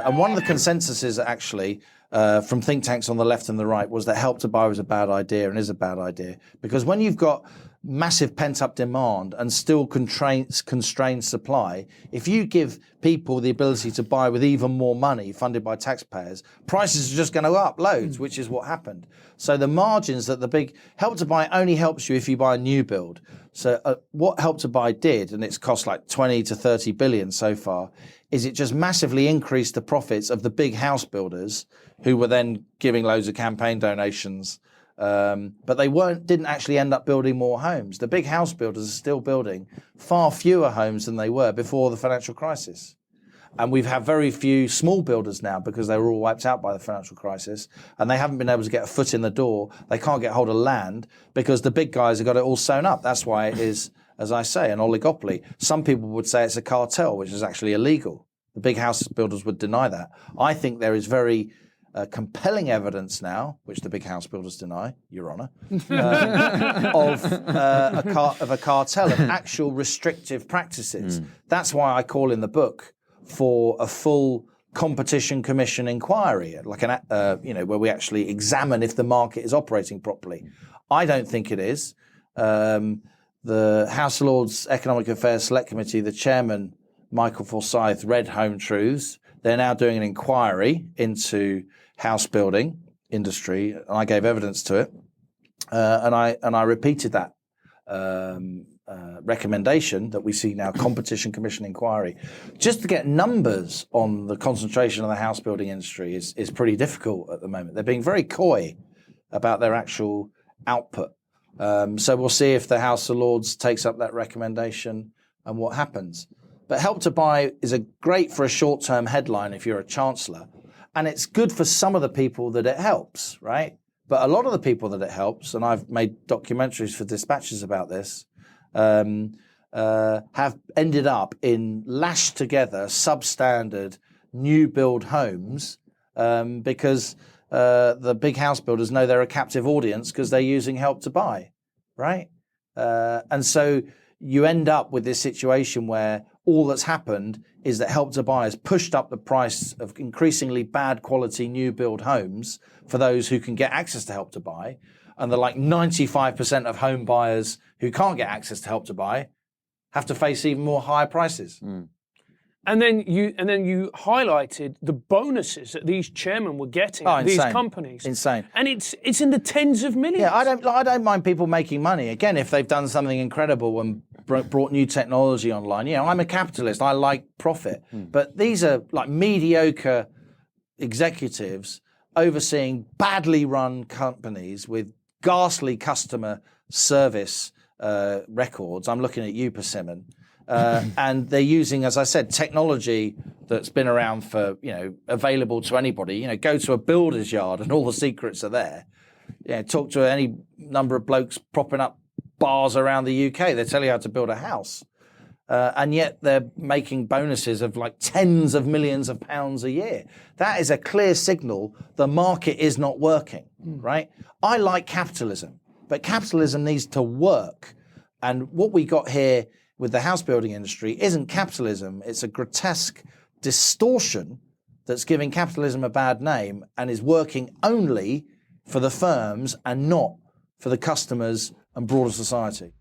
And one of the consensuses actually from think tanks on the left and the right was that Help to Buy was a bad idea and is a bad idea, because when you've got massive pent-up demand and still constrained supply, if you give people the ability to buy with even more money funded by taxpayers, prices are just going to go up loads, which is what happened. So the margins that the big Help to Buy only helps you if you buy a new build. So what Help to Buy did, and it's cost like 20 to 30 billion so far, is it just massively increased the profits of the big house builders who were then giving loads of campaign donations. But they didn't actually end up building more homes. The big house builders are still building far fewer homes than they were before the financial crisis. And we've had very few small builders now because they were all wiped out by the financial crisis, and they haven't been able to get a foot in the door. They can't get hold of land because the big guys have got it all sewn up. That's why it is, as I say, an oligopoly. Some people would say it's a cartel, which is actually illegal. The big house builders would deny that. I think there is very compelling evidence now, which the big house builders deny, Your Honour, of a cartel, of actual restrictive practices. That's why I call in the book for a full competition commission inquiry, like where we actually examine if the market is operating properly. I don't think it is. The House of Lords Economic Affairs Select Committee, the chairman, Michael Forsyth, read Home Truths. They're now doing an inquiry into house building industry, and I gave evidence to it, and I repeated that recommendation that we see now, competition commission inquiry. Just to get numbers on the concentration of the house building industry is pretty difficult at the moment. They're being very coy about their actual output. So we'll see if the House of Lords takes up that recommendation and what happens. But Help to Buy is great for a short-term headline if you're a chancellor. And it's good for some of the people that it helps, right? But a lot of the people that it helps, and I've made documentaries for Dispatches about this, have ended up in lashed together, substandard, new build homes because the big house builders know they're a captive audience because they're using Help to Buy, right? And so you end up with this situation where all that's happened is that Help to Buy has pushed up the price of increasingly bad quality new build homes for those who can get access to Help to Buy. And the 95% of home buyers who can't get access to Help to Buy have to face even more higher prices. And then you highlighted the bonuses that these chairmen were getting at these companies. Insane. And it's in the tens of millions. Yeah, I don't mind people making money. Again, if they've done something incredible and brought new technology online. I'm a capitalist. I like profit. But these are like mediocre executives overseeing badly run companies with ghastly customer service records. I'm looking at you, Persimmon. And they're using, as I said, technology that's been around for, available to anybody. Go to a builder's yard and all the secrets are there. Talk to any number of blokes propping up bars around the UK. They tell you how to build a house. And yet they're making bonuses of like tens of millions of pounds a year. That is a clear signal the market is not working, right? I like capitalism, but capitalism needs to work. And what we got here with the house building industry isn't capitalism. It's a grotesque distortion that's giving capitalism a bad name and is working only for the firms and not for the customers and broader society.